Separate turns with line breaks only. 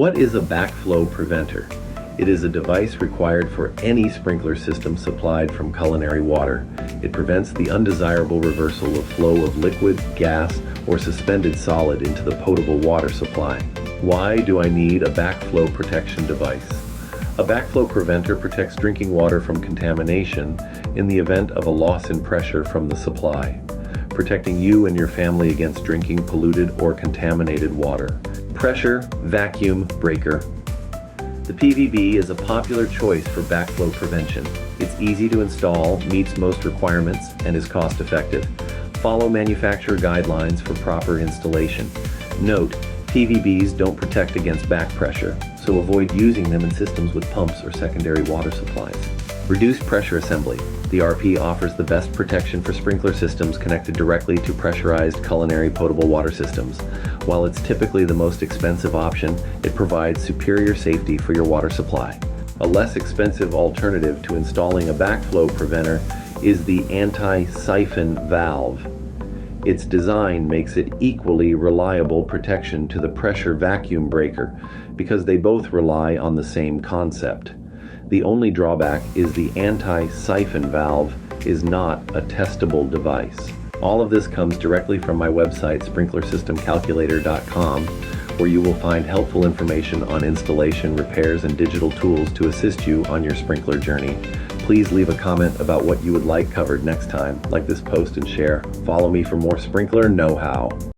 What is a backflow preventer? It is a device required for any sprinkler system supplied from culinary water. It prevents the undesirable reversal of flow of liquid, gas, or suspended solid into the potable water supply. Why do I need a backflow protection device? A backflow preventer protects drinking water from contamination in the event of a loss in pressure from the supply, protecting you and your family against drinking polluted or contaminated water. Pressure vacuum breaker. The PVB is a popular choice for backflow prevention. It's easy to install, meets most requirements, and is cost-effective. Follow manufacturer guidelines for proper installation. Note, PVBs don't protect against back pressure, so avoid using them in systems with pumps or secondary water supplies. Reduced pressure assembly. The RP offers the best protection for sprinkler systems connected directly to pressurized culinary potable water systems. While it's typically the most expensive option, it provides superior safety for your water supply. A less expensive alternative to installing a backflow preventer is the anti-siphon valve. Its design makes it equally reliable protection to the pressure vacuum breaker because they both rely on the same concept. The only drawback is the anti-siphon valve is not a testable device. All of this comes directly from my website, sprinklersystemcalculator.com, where you will find helpful information on installation, repairs, and digital tools to assist you on your sprinkler journey. Please leave a comment about what you would like covered next time. Like this post and share. Follow me for more sprinkler know-how.